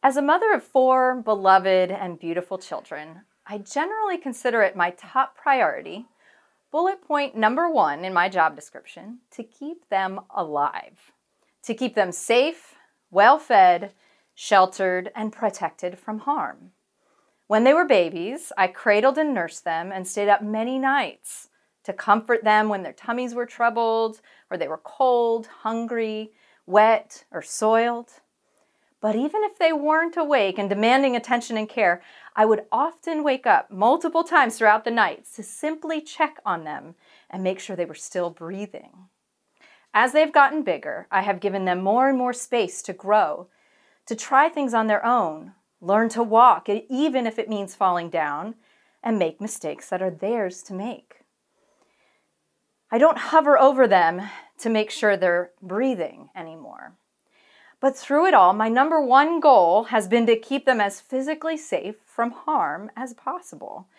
As a mother of 4 beloved and beautiful children, I generally consider it my top priority, bullet point number 1 in my job description, to keep them alive, to keep them safe, well-fed, sheltered, and protected from harm. When they were babies, I cradled and nursed them and stayed up many nights to comfort them when their tummies were troubled or they were cold, hungry, wet, or soiled. But even if they weren't awake and demanding attention and care, I would often wake up multiple times throughout the night to simply check on them and make sure they were still breathing. As they've gotten bigger, I have given them more and more space to grow, to try things on their own, learn to walk, even if it means falling down, and make mistakes that are theirs to make. I don't hover over them to make sure they're breathing anymore. But through it all, my number 1 goal has been to keep them as physically safe from harm as possible.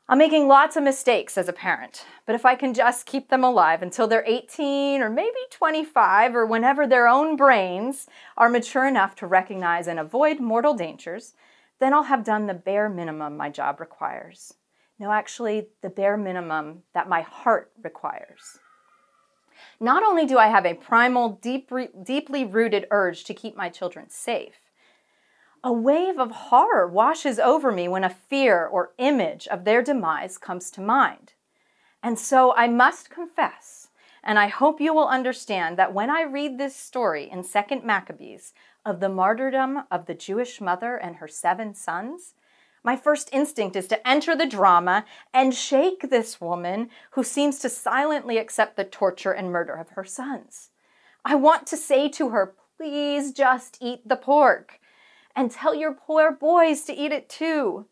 I'm making lots of mistakes as a parent, but if I can just keep them alive until they're 18 or maybe 25 or whenever their own brains are mature enough to recognize and avoid mortal dangers, then I'll have done the bare minimum my job requires. No, actually, the bare minimum that my heart requires. Not only do I have a primal, deeply rooted urge to keep my children safe, a wave of horror washes over me when a fear or image of their demise comes to mind. And so I must confess, and I hope you will understand, that when I read this story in 2 Maccabees of the martyrdom of the Jewish mother and her 7 sons, my first instinct is to enter the drama and shake this woman who seems to silently accept the torture and murder of her sons. I want to say to her, please just eat the pork, and tell your poor boys to eat it too,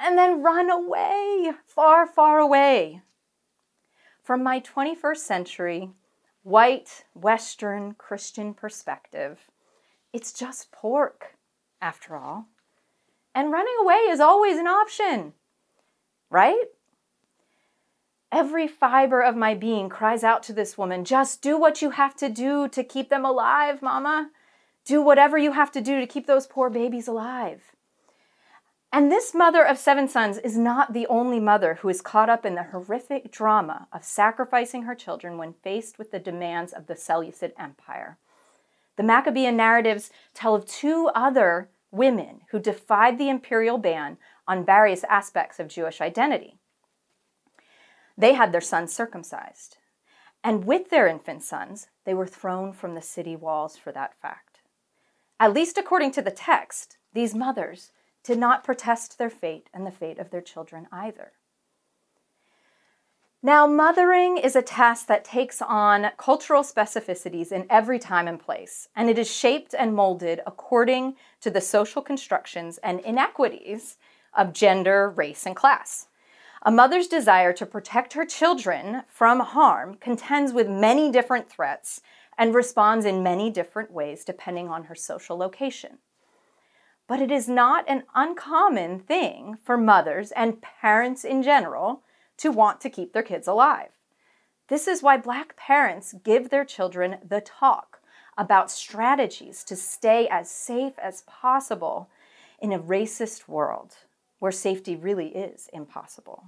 and then run away, far, far away. From my 21st century, white, Western, Christian perspective, it's just pork, after all. And running away is always an option, right? Every fiber of my being cries out to this woman, just do what you have to do to keep them alive, Mama. Do whatever you have to do to keep those poor babies alive. And this mother of 7 sons is not the only mother who is caught up in the horrific drama of sacrificing her children when faced with the demands of the Seleucid Empire. The Maccabean narratives tell of 2 other women who defied the imperial ban on various aspects of Jewish identity. They had their sons circumcised, and with their infant sons, they were thrown from the city walls for that fact. At least according to the text, these mothers did not protest their fate and the fate of their children either. Now, mothering is a task that takes on cultural specificities in every time and place, and it is shaped and molded according to the social constructions and inequities of gender, race, and class. A mother's desire to protect her children from harm contends with many different threats and responds in many different ways depending on her social location. But it is not an uncommon thing for mothers and parents in general to want to keep their kids alive. This is why Black parents give their children the talk about strategies to stay as safe as possible in a racist world where safety really is impossible.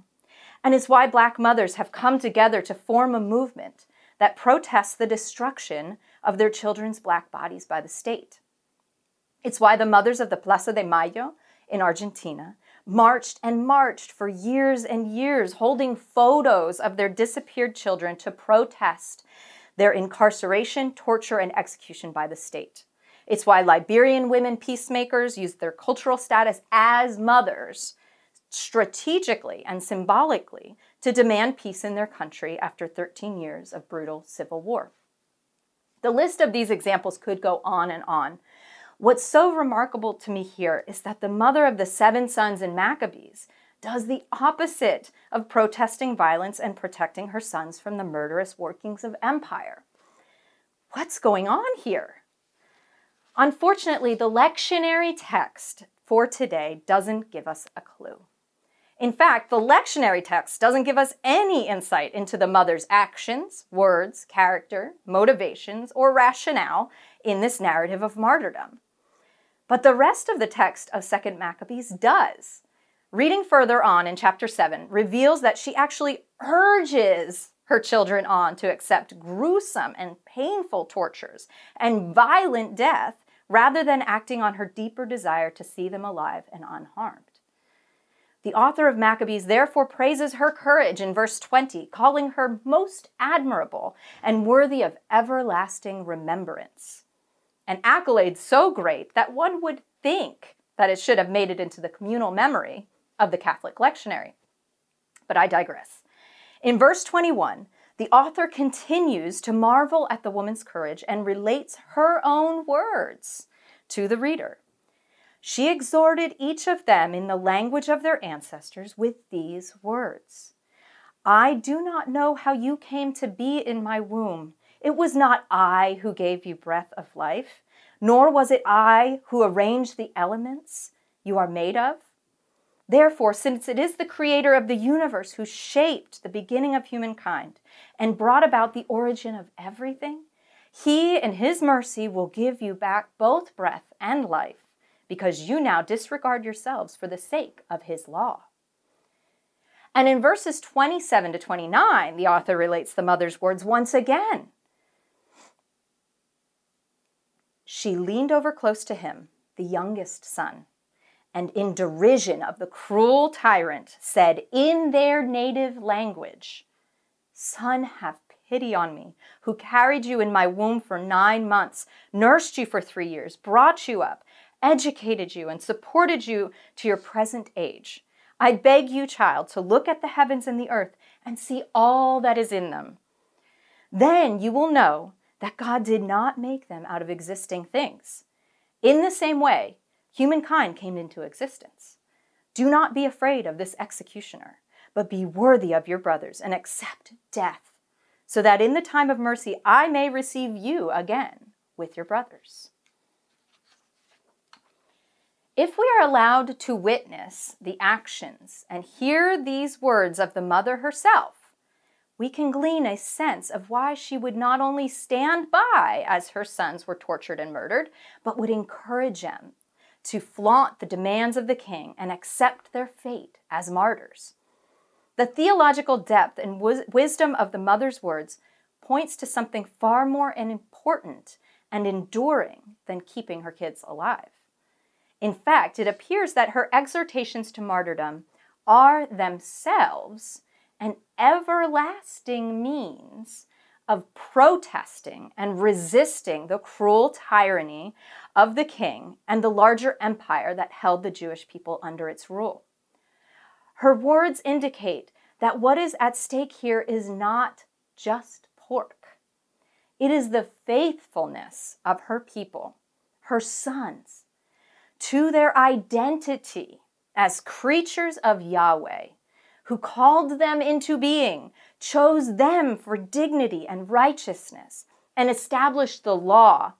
And it's why Black mothers have come together to form a movement that protests the destruction of their children's Black bodies by the state. It's why the mothers of the Plaza de Mayo in Argentina marched and marched for years and years, holding photos of their disappeared children to protest their incarceration, torture, and execution by the state. It's why Liberian women peacemakers used their cultural status as mothers strategically and symbolically to demand peace in their country after 13 years of brutal civil war. The list of these examples could go on and on. What's so remarkable to me here is that the mother of the 7 sons in Maccabees does the opposite of protesting violence and protecting her sons from the murderous workings of empire. What's going on here? Unfortunately, the lectionary text for today doesn't give us a clue. In fact, the lectionary text doesn't give us any insight into the mother's actions, words, character, motivations, or rationale in this narrative of martyrdom. But the rest of the text of 2nd Maccabees does. Reading further on in chapter 7 reveals that she actually urges her children on to accept gruesome and painful tortures and violent death rather than acting on her deeper desire to see them alive and unharmed. The author of Maccabees therefore praises her courage in verse 20, calling her most admirable and worthy of everlasting remembrance. An accolade so great that one would think that it should have made it into the communal memory of the Catholic lectionary. But I digress. In verse 21, the author continues to marvel at the woman's courage and relates her own words to the reader. She exhorted each of them in the language of their ancestors with these words. I do not know how you came to be in my womb. It was not I who gave you breath of life, nor was it I who arranged the elements you are made of. Therefore, since it is the creator of the universe who shaped the beginning of humankind and brought about the origin of everything, he in his mercy will give you back both breath and life, because you now disregard yourselves for the sake of his law. And in verses 27 to 29, the author relates the mother's words once again. She leaned over close to him, the youngest son, and in derision of the cruel tyrant said in their native language, Son, have pity on me, who carried you in my womb for 9 months, nursed you for 3 years, brought you up, educated you, and supported you to your present age. I beg you, child, to look at the heavens and the earth and see all that is in them. Then you will know that God did not make them out of existing things. In the same way, humankind came into existence. Do not be afraid of this executioner, but be worthy of your brothers and accept death, so that in the time of mercy I may receive you again with your brothers. If we are allowed to witness the actions and hear these words of the mother herself, we can glean a sense of why she would not only stand by as her sons were tortured and murdered, but would encourage them to flaunt the demands of the king and accept their fate as martyrs. The theological depth and wisdom of the mother's words points to something far more important and enduring than keeping her kids alive. In fact, it appears that her exhortations to martyrdom are themselves an everlasting means of protesting and resisting the cruel tyranny of the king and the larger empire that held the Jewish people under its rule. Her words indicate that what is at stake here is not just pork. It is the faithfulness of her people, her sons, to their identity as creatures of Yahweh, who called them into being, chose them for dignity and righteousness, and established the law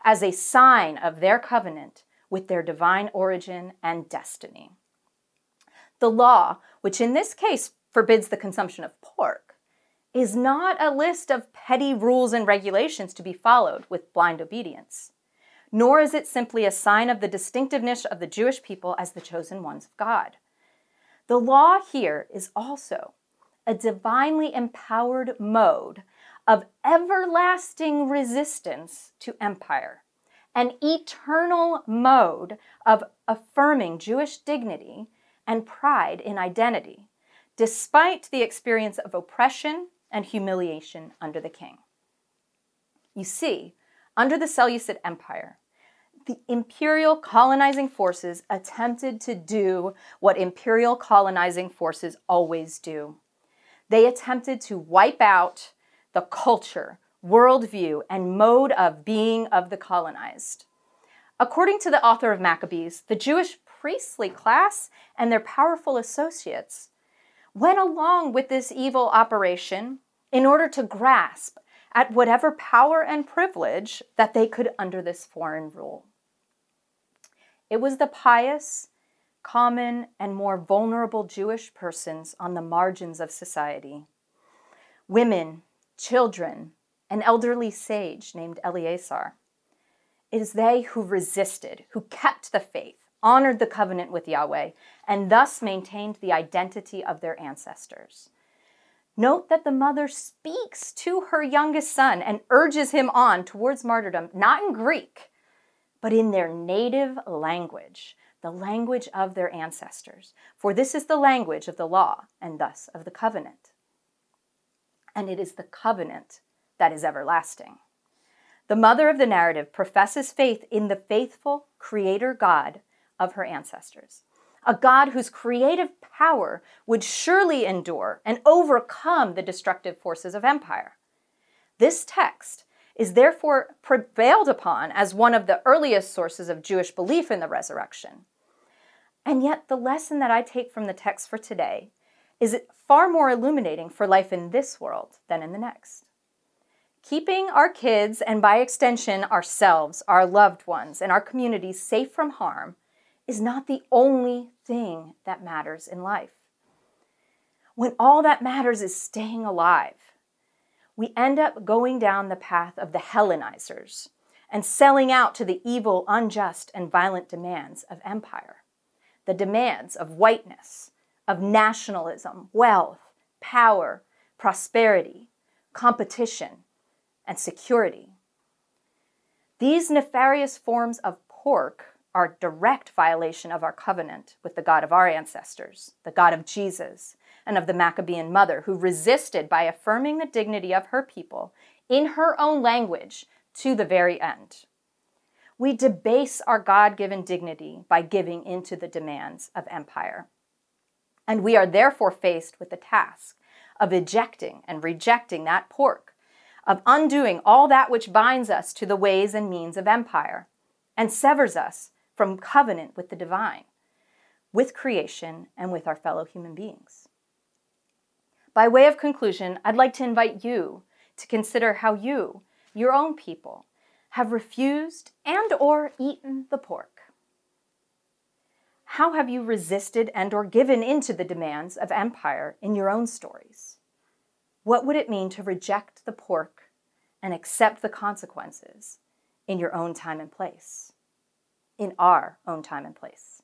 as a sign of their covenant with their divine origin and destiny. The law, which in this case forbids the consumption of pork, is not a list of petty rules and regulations to be followed with blind obedience, nor is it simply a sign of the distinctiveness of the Jewish people as the chosen ones of God. The law here is also a divinely empowered mode of everlasting resistance to empire, an eternal mode of affirming Jewish dignity and pride in identity, despite the experience of oppression and humiliation under the king. You see, under the Seleucid Empire, the imperial colonizing forces attempted to do what imperial colonizing forces always do. They attempted to wipe out the culture, worldview, and mode of being of the colonized. According to the author of Maccabees, the Jewish priestly class and their powerful associates went along with this evil operation in order to grasp at whatever power and privilege that they could under this foreign rule. It was the pious, common, and more vulnerable Jewish persons on the margins of society. Women, children, an elderly sage named Eleazar. It is they who resisted, who kept the faith, honored the covenant with Yahweh, and thus maintained the identity of their ancestors. Note that the mother speaks to her youngest son and urges him on towards martyrdom, not in Greek, but in their native language, the language of their ancestors. For this is the language of the law, and thus of the covenant. And it is the covenant that is everlasting. The mother of the narrative professes faith in the faithful creator God of her ancestors, a God whose creative power would surely endure and overcome the destructive forces of empire. This text is therefore prevailed upon as one of the earliest sources of Jewish belief in the resurrection. And yet the lesson that I take from the text for today is far more illuminating for life in this world than in the next. Keeping our kids, and by extension ourselves, our loved ones, and our communities safe from harm is not the only thing that matters in life. When all that matters is staying alive, we end up going down the path of the Hellenizers and selling out to the evil, unjust, and violent demands of empire, the demands of whiteness, of nationalism, wealth, power, prosperity, competition, and security. These nefarious forms of pork are a direct violation of our covenant with the God of our ancestors, the God of Jesus, and of the Maccabean mother, who resisted by affirming the dignity of her people in her own language to the very end. We debase our God-given dignity by giving into the demands of empire. And we are therefore faced with the task of ejecting and rejecting that pork, of undoing all that which binds us to the ways and means of empire and severs us from covenant with the divine, with creation, and with our fellow human beings. By way of conclusion, I'd like to invite you to consider how you, your own people, have refused and or eaten the pork. How have you resisted and or given into the demands of empire in your own stories? What would it mean to reject the pork and accept the consequences in your own time and place, in our own time and place?